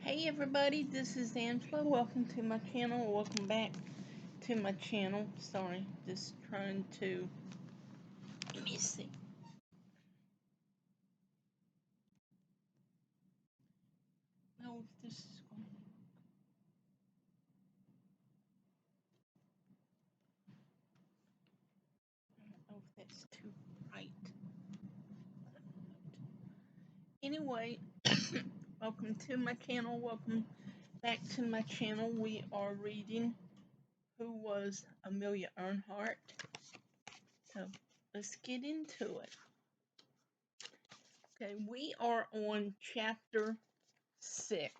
Hey everybody, this is Angela. Welcome to my channel. Welcome back to my channel. Sorry, just trying to, let me see. No, this is going, I don't know if that's too bright. Anyway, welcome to my channel. Welcome back to my channel. We are reading Who Was Amelia Earnhardt? So let's get into it. Okay, we are on chapter 6.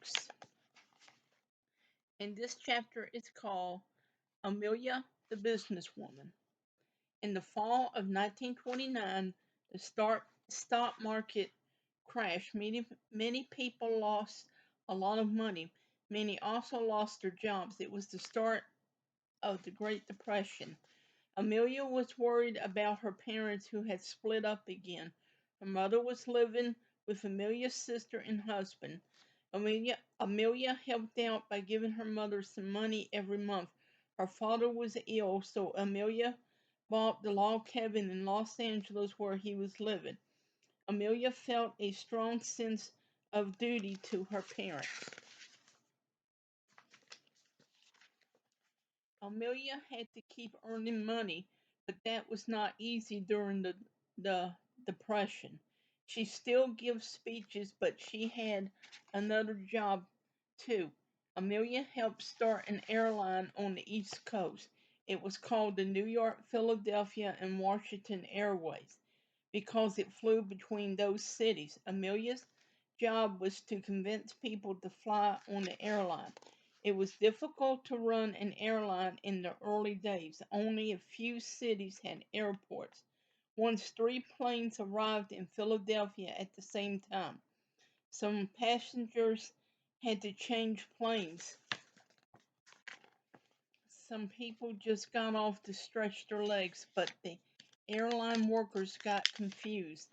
And this chapter is called Amelia the Businesswoman. In the fall of 1929, the stock market crashed. Many people lost a lot of money. Many also lost their jobs. It was the start of the Great Depression. Amelia was worried about her parents who had split up again. Her mother was living with Amelia's sister and husband. Amelia helped out by giving her mother some money every month. Her father was ill, so Amelia bought the log cabin in Los Angeles where he was living. Amelia felt a strong sense of duty to her parents. Amelia had to keep earning money, but that was not easy during the Depression. She still gives speeches, but she had another job too. Amelia helped start an airline on the East Coast. It was called the New York, Philadelphia, and Washington Airways because it flew between those cities. Amelia's job was to convince people to fly on the airline. It was difficult to run an airline in the early days. Only a few cities had airports. Once 3 planes arrived in Philadelphia at the same time. Some passengers had to change planes. Some people just got off to stretch their legs, but the airline workers got confused.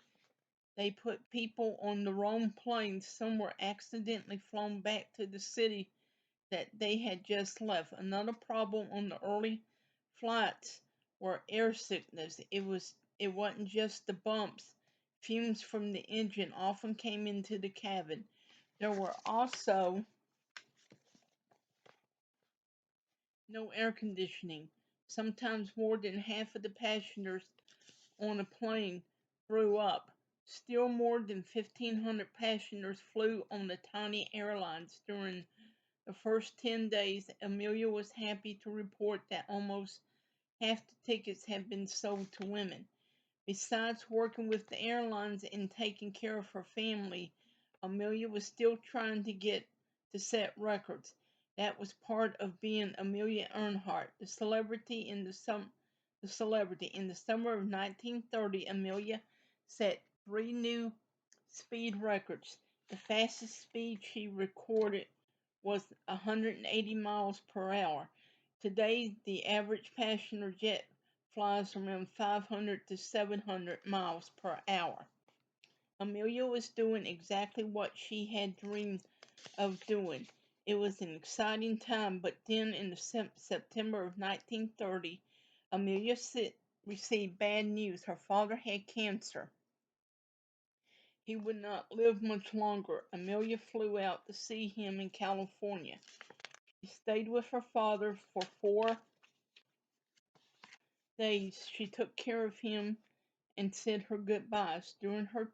They put people on the wrong plane. Some were accidentally flown back to the city that they had just left. Another problem on the early flights were air sickness. It wasn't just the bumps. Fumes from the engine often came into the cabin. There were also no air conditioning. Sometimes more than half of the passengers on a plane threw up. Still more than 1,500 passengers flew on the tiny airlines during the first 10 days. Amelia was happy to report that almost half the tickets had been sold to women. Besides working with the airlines and taking care of her family, Amelia was still trying to get to set records. That was part of being Amelia Earnhardt, the celebrity in the summer of 1930. Amelia set 3 new speed records. The fastest speed she recorded was 180 miles per hour. Today, the average passenger jet flies around 500 to 700 miles per hour. Amelia was doing exactly what she had dreamed of doing. It was an exciting time, but then in September of 1930, Amelia received bad news. Her father had cancer. He would not live much longer. Amelia flew out to see him in California. She stayed with her father for 4 days. She took care of him and said her goodbyes. During her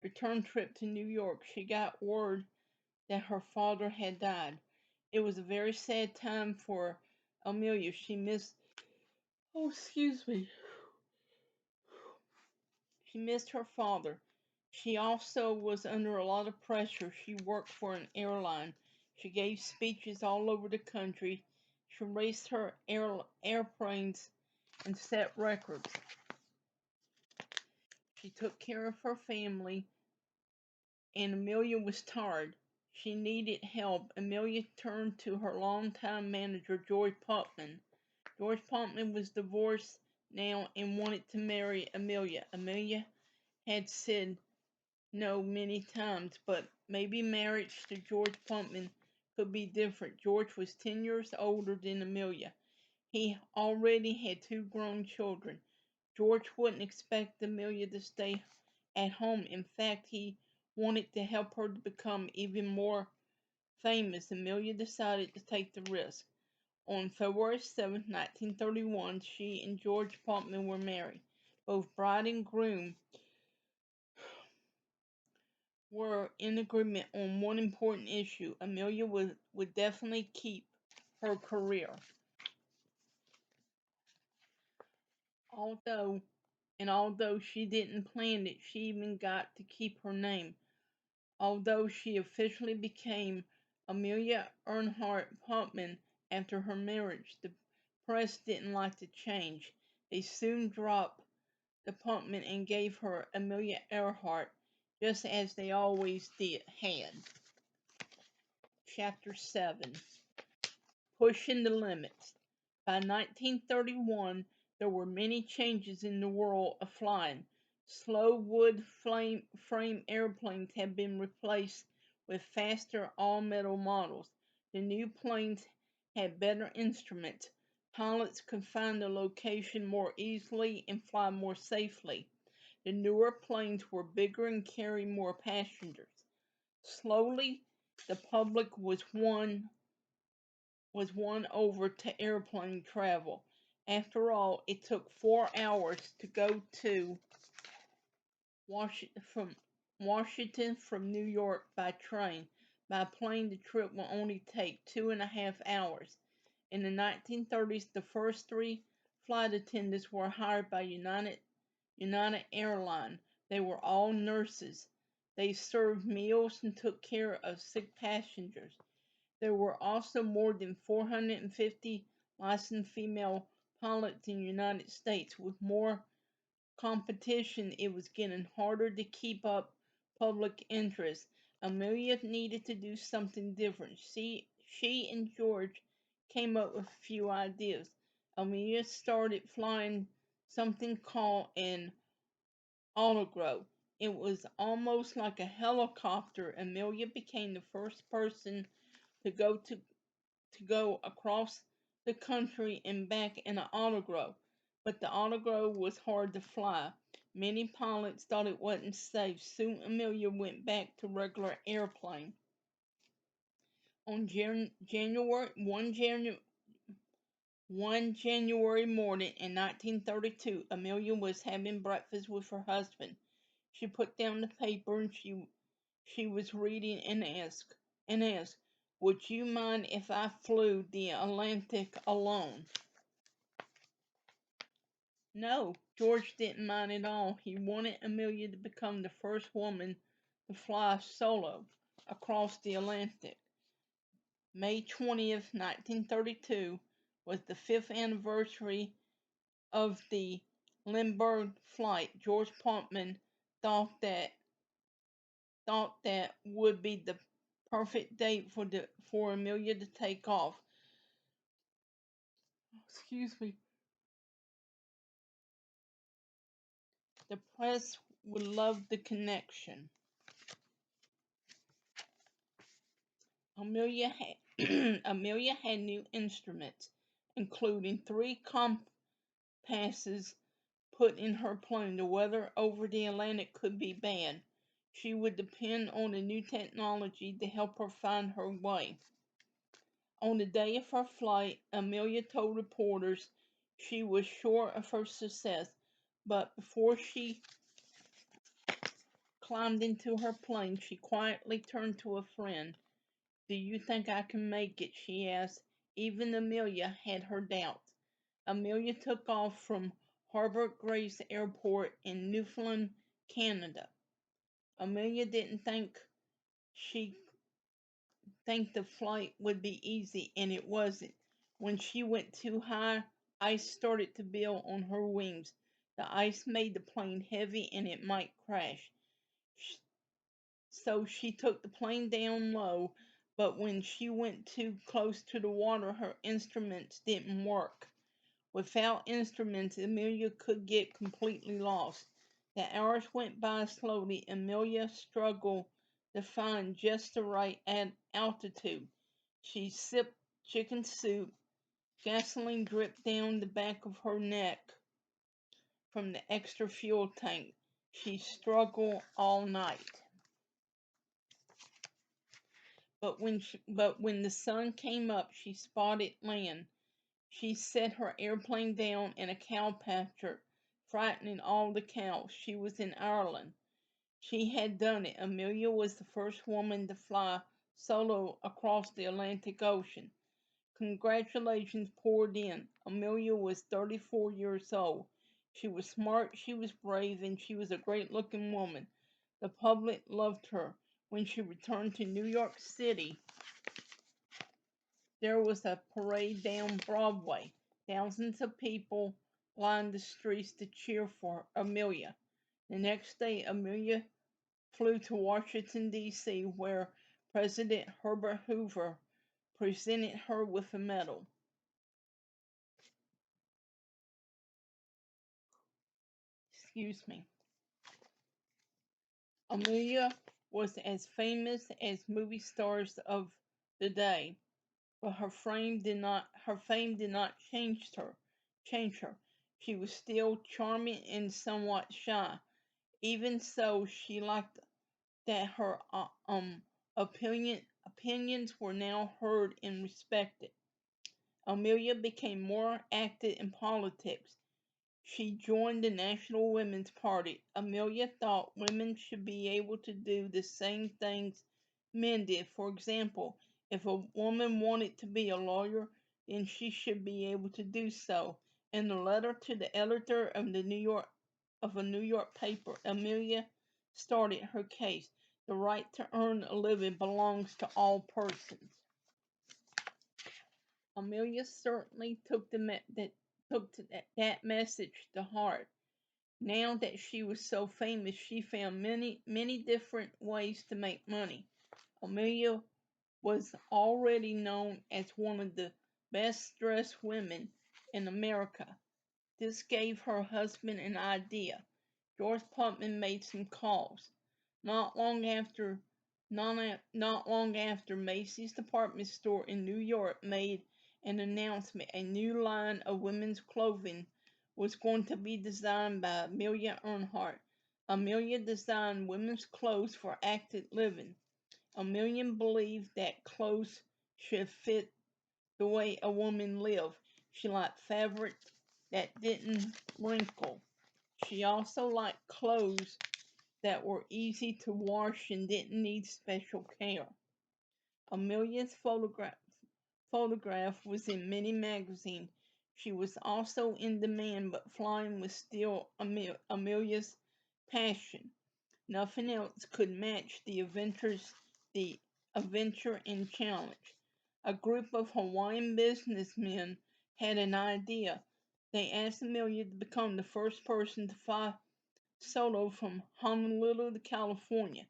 return trip to New York, she got word that her father had died. It was a very sad time for Amelia. She missed her father. She also was under a lot of pressure. She worked for an airline. She gave speeches all over the country. She raced her airplanes and set records. She took care of her family, and Amelia was tired. She needed help. Amelia turned to her longtime manager, George Putman. George Putman was divorced now and wanted to marry Amelia. Amelia had said know many times, but maybe marriage to George Pumpman could be different. George was 10 years older than Amelia. He already had two grown children. George wouldn't expect Amelia to stay at home. In fact, he wanted to help her to become even more famous. Amelia decided to take the risk. On February 7, 1931, she and George Pumpman were married. Both bride and groom were in agreement on one important issue. Amelia would definitely keep her career. Although although she didn't plan it, she even got to keep her name. Although she officially became Amelia Earnhardt Pumpman after her marriage, the press didn't like the change. They soon dropped the Pumpman and gave her Amelia Earhart, just as they always had. Chapter 7. Pushing the limits. By 1931, there were many changes in the world of flying. Slow wood frame airplanes had been replaced with faster all-metal models. The new planes had better instruments. Pilots could find the location more easily and fly more safely. The newer planes were bigger and carried more passengers. Slowly, the public was won over to airplane travel. After all, it took 4 hours to go to Washington from New York by train. By plane, the trip will only take 2.5 hours. In the 1930s, the first three flight attendants were hired by United Airlines. They were all nurses. They served meals and took care of sick passengers. There were also more than 450 licensed female pilots in the United States. With more competition, it was getting harder to keep up public interest. Amelia needed to do something different. She and George came up with a few ideas. Amelia started flying something called an autograph. It was almost like a helicopter. Amelia became the first person to go across the country and back in an autograph, but the autograph was hard to fly. Many pilots thought it wasn't safe. Soon Amelia went back to regular airplane. On January 1 January morning in 1932, Amelia was having breakfast with her husband. She put down the paper and she was reading and asked, "Would you mind if I flew the Atlantic alone?" No, George didn't mind at all. He wanted Amelia to become the first woman to fly solo across the Atlantic. May 20th, 1932 was the 5th anniversary of the Lindbergh flight. George Pumpman thought that would be the perfect date for Amelia to take off. Excuse me. The press would love the connection. Amelia had Amelia had new instruments, including three compasses put in her plane. The weather over the Atlantic could be bad. She would depend on the new technology to help her find her way. On the day of her flight, Amelia told reporters she was sure of her success, but before she climbed into her plane, she quietly turned to a friend. "Do you think I can make it?" she asked. Even Amelia had her doubts. Amelia took off from Harbor Grace Airport in Newfoundland, Canada. Amelia didn't she think the flight would be easy, and it wasn't. When she went too high, ice started to build on her wings. The ice made the plane heavy and it might crash. So she took the plane down low, but when she went too close to the water, her instruments didn't work. Without instruments, Amelia could get completely lost. The hours went by slowly. Amelia struggled to find just the right altitude. She sipped chicken soup. Gasoline dripped down the back of her neck from the extra fuel tank. She struggled all night. But when the sun came up, she spotted land. She set her airplane down in a cow pasture, frightening all the cows. She was in Ireland. She had done it. Amelia was the first woman to fly solo across the Atlantic Ocean. Congratulations poured in. Amelia was 34 years old. She was smart, she was brave, and she was a great looking woman. The public loved her. When she returned to New York City, there was a parade down Broadway. Thousands of people lined the streets to cheer for Amelia. The next day, Amelia flew to Washington, D.C., where President Herbert Hoover presented her with a medal. Excuse me. Amelia was as famous as movie stars of the day, but her fame did not change her. She was still charming and somewhat shy. Even so, she liked that her opinions were now heard and respected. Amelia became more active in politics. She joined the National Women's Party. Amelia thought women should be able to do the same things men did. For example, if a woman wanted to be a lawyer, then she should be able to do so. In a letter to the editor of a New York paper, Amelia started her case. The right to earn a living belongs to all persons. Amelia certainly took that message to heart. Now that she was so famous, she found many, many different ways to make money. Amelia was already known as one of the best dressed women in America. This gave her husband an idea. George Putnam made some calls. Not long after, not long after, Macy's department store in New York made an announcement. A new line of women's clothing was going to be designed by Amelia Earnhardt. Amelia designed women's clothes for active living. Amelia believed that clothes should fit the way a woman lived. She liked fabric that didn't wrinkle. She also liked clothes that were easy to wash and didn't need special care. Amelia's photograph was in many magazines. She was also in demand, but flying was still Amelia's passion. Nothing else could match the adventure and challenge. A group of Hawaiian businessmen had an idea. They asked Amelia to become the first person to fly solo from Honolulu to California.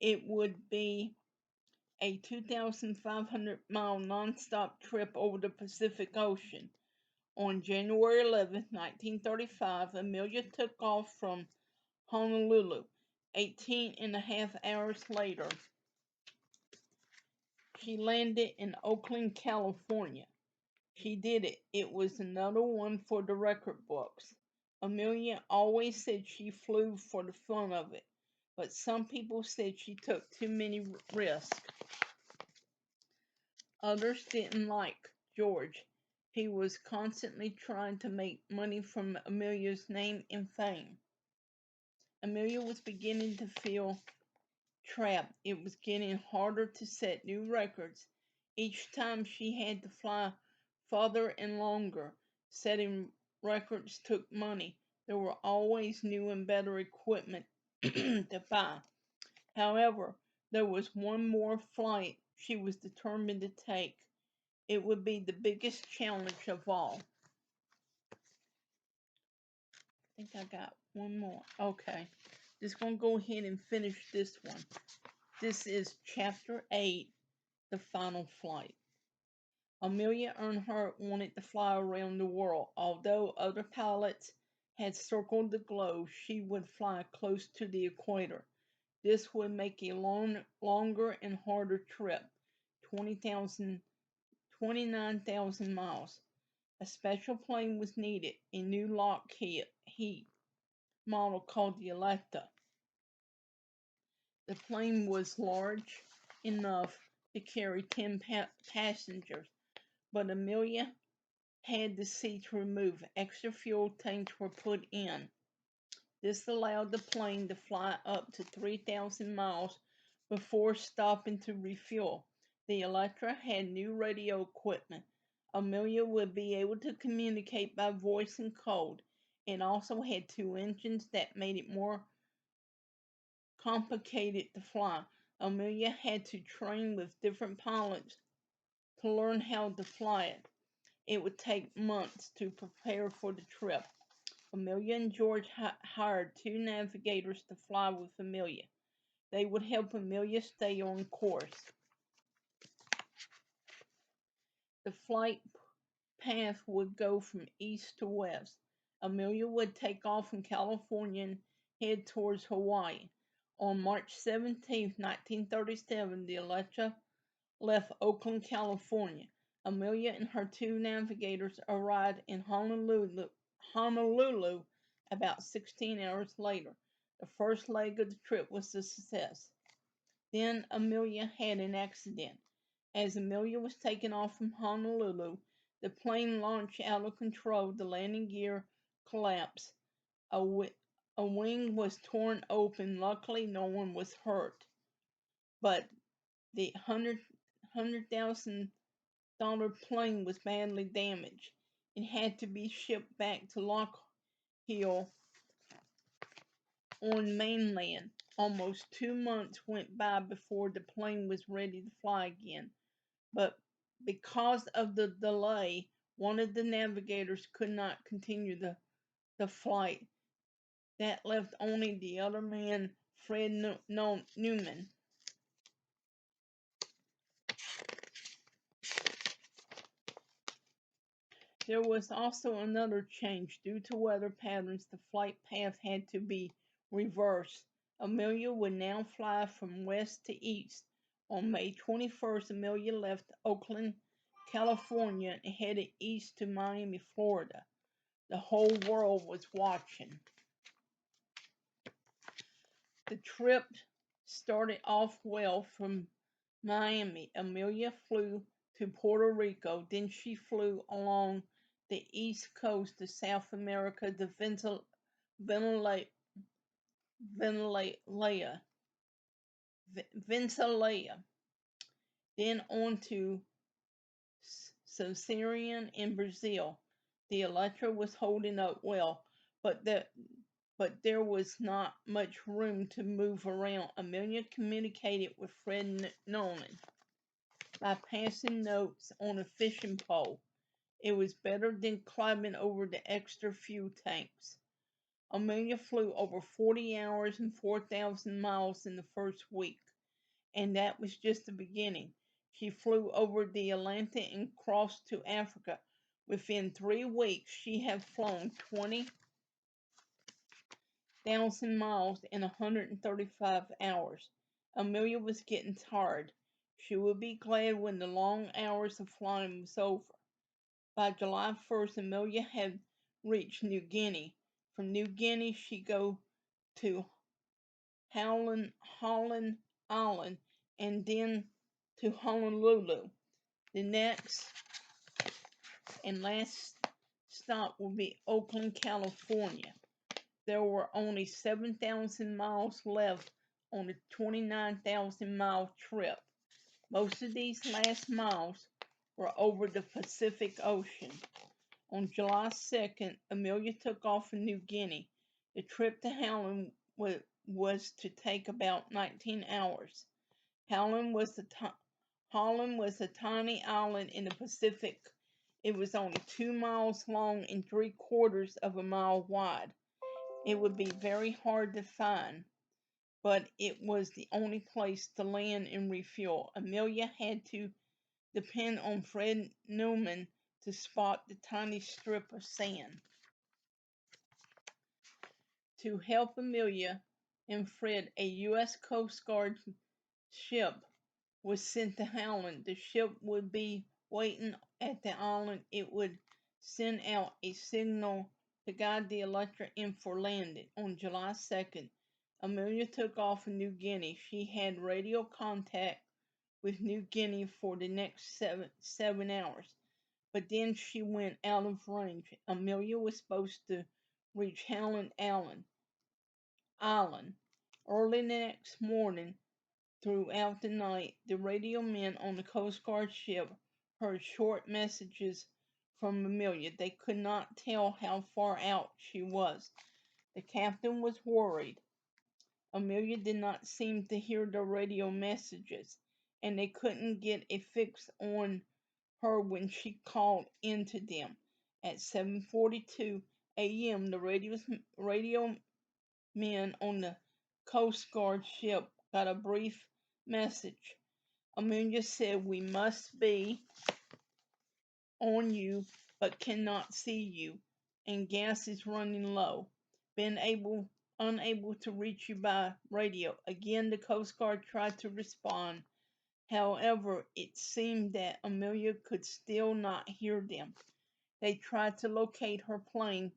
It would be a 2,500-mile nonstop trip over the Pacific Ocean. On January 11, 1935, Amelia took off from Honolulu. 18 and a half hours later, she landed in Oakland, California. She did it. It was another one for the record books. Amelia always said she flew for the fun of it, but some people said she took too many risks. Others didn't like George. He was constantly trying to make money from Amelia's name and fame. Amelia was beginning to feel trapped. It was getting harder to set new records. Each time she had to fly farther and longer. Setting records took money. There were always new and better equipment to buy. However, there was one more flight she was determined to take. It would be the biggest challenge of all. I think I got one more. Okay. Just gonna go ahead and finish this one. This is chapter 8, the final flight. Amelia Earnhardt wanted to fly around the world. Although other pilots had circled the globe, she would fly close to the equator. This would make a longer and harder trip, 29,000 miles. A special plane was needed, a new Lockheed model called the Electra. The plane was large enough to carry 10 passengers, but Amelia had the seats removed. Extra fuel tanks were put in. This allowed the plane to fly up to 3,000 miles before stopping to refuel. The Electra had new radio equipment. Amelia would be able to communicate by voice and code, and also had two engines that made it more complicated to fly. Amelia had to train with different pilots to learn how to fly it. It would take months to prepare for the trip. Amelia and George hired two navigators to fly with Amelia. They would help Amelia stay on course. The flight path would go from east to west. Amelia would take off from California and head towards Hawaii. On March 17, 1937, the Electra left Oakland, California. Amelia and her two navigators arrived in Honolulu about 16 hours later. The first leg of the trip was a success. Then Amelia had an accident. As Amelia was taken off from Honolulu, the plane launched out of control. The landing gear collapsed. A wing was torn open. Luckily, no one was hurt. But the $100,000 plane was badly damaged. It had to be shipped back to Lock Hill on mainland. Almost 2 months went by before the plane was ready to fly again. But because of the delay, one of the navigators could not continue the flight. That left only the other man, Fred Newman. There was also another change. Due to weather patterns, the flight path had to be reversed. Amelia would now fly from west to east. On May 21st, Amelia left Oakland, California, and headed east to Miami, Florida. The whole world was watching. The trip started off well from Miami. Amelia flew to Puerto Rico, then she flew along the east coast of South America to Venezuela, then on to Caesarion in Brazil. The Electra was holding up well, but there was not much room to move around. Amelia communicated with Fred Nolan by passing notes on a fishing pole. It was better than climbing over the extra fuel tanks. Amelia flew over 40 hours and 4,000 miles in the first week, and that was just the beginning. She flew over the Atlantic and crossed to Africa. Within 3 weeks, she had flown 20,000 miles in 135 hours. Amelia was getting tired. She would be glad when the long hours of flying was over. By July 1st, Amelia had reached New Guinea. From New Guinea, she go to Holland Island and then to Honolulu. The next and last stop will be Oakland, California. There were only 7,000 miles left on a 29,000-mile trip. Most of these last miles were over the Pacific Ocean. On July 2nd, Amelia took off from New Guinea. The trip to Holland was to take about 19 hours. Holland was a tiny island in the Pacific. It was only 2 miles long and 3/4 of a mile wide. It would be very hard to find, but it was the only place to land and refuel. Amelia had to depend on Fred Newman to spot the tiny strip of sand. To help Amelia and Fred, a U.S. Coast Guard ship was sent to Howland. The ship would be waiting at the island. It would send out a signal to guide the Electra in for landing. On July 2nd, Amelia took off in New Guinea. She had radio contact with New Guinea for the next seven hours, but then she went out of range. Amelia was supposed to reach Howland Island early the next morning. Throughout the night, the radio men on the Coast Guard ship heard short messages from Amelia. They could not tell how far out she was. The captain was worried. Amelia did not seem to hear the radio messages, and they couldn't get a fix on her when she called into them. At 7:42 a.m., the radio men on the Coast Guard ship got a brief message. Amelia said, "We must be on you, but cannot see you, and gas is running low. Been unable to reach you by radio." Again, the Coast Guard tried to respond. However, it seemed that Amelia could still not hear them. They tried to locate her plane,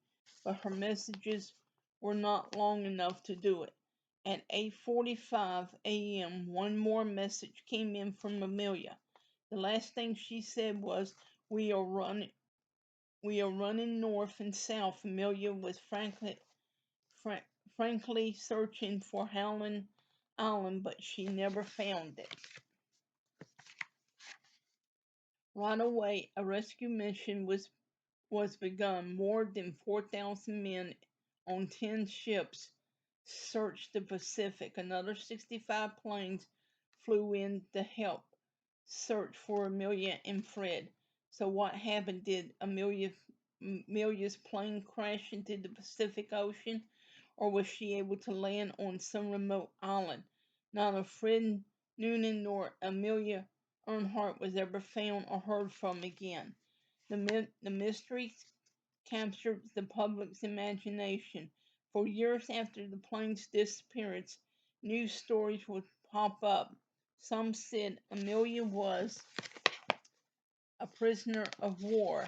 but her messages were not long enough to do it. At 8:45 a.m., one more message came in from Amelia. The last thing she said was, "We are running north and south." Amelia was frankly searching for Howland Island, but she never found it. Right away, a rescue mission was begun. More than 4,000 men on 10 ships searched the Pacific. Another 65 planes flew in to help search for Amelia and Fred. So what happened? Did Amelia's plane crash into the Pacific Ocean, or was she able to land on some remote island? Neither Fred Noonan nor Amelia Earnhardt was ever found or heard from again. The mystery captured the public's imagination. For years after the plane's disappearance, news stories would pop up. Some said Amelia was a prisoner of war.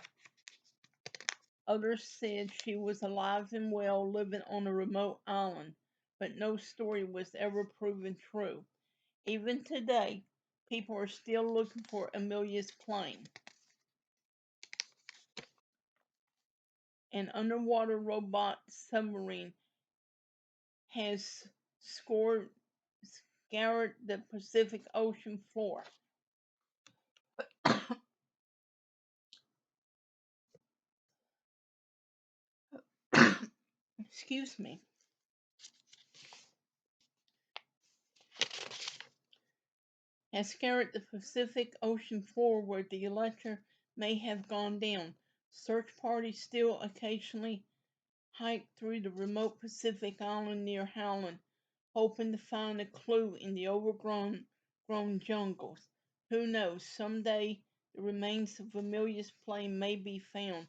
Others said she was alive and well, living on a remote island, but no story was ever proven true. Even today, people are still looking for Amelia's plane. An underwater robot submarine has scoured the Pacific Ocean floor. Excuse me. Has scoured the Pacific Ocean floor where the Electra may have gone down. Search parties still occasionally hike through the remote Pacific island near Howland, hoping to find a clue in the overgrown jungles. Who knows, someday the remains of Amelia's plane may be found.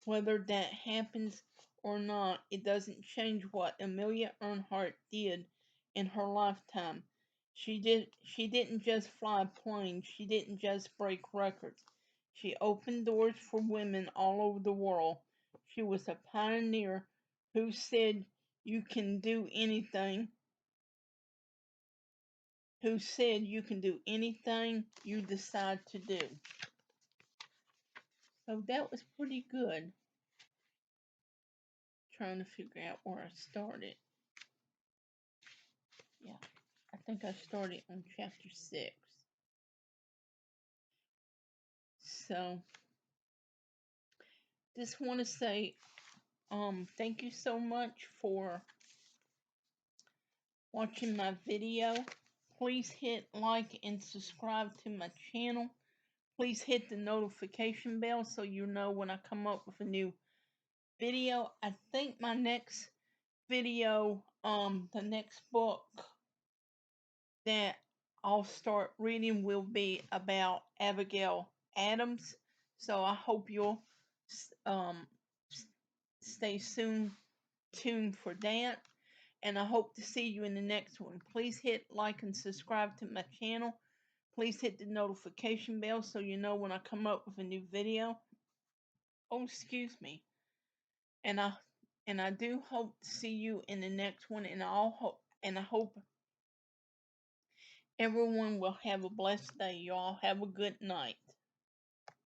Whether that happens or not, it doesn't change what Amelia Earnhardt did in her lifetime. She didn't just fly planes, she didn't just break records. She opened doors for women all over the world. She was a pioneer who said you can do anything, you decide to do. So that was pretty good. Trying to figure out where I started. Yeah, I think I started on chapter 6. So, just want to say thank you so much for watching my video. Please hit like and subscribe to my channel. Please hit the notification bell so you know when I come up with a new video. I think my next video, the next book that I'll start reading will be about Abigail Adams. So I hope you'll um, stay soon tuned for that. And I hope to see you in the next one. Please hit like and subscribe to my channel. Please hit the notification bell so you know when I come up with a new video. Oh, excuse me. And I do hope to see you in the next one. And I hope everyone will have a blessed day. Y'all have a good night.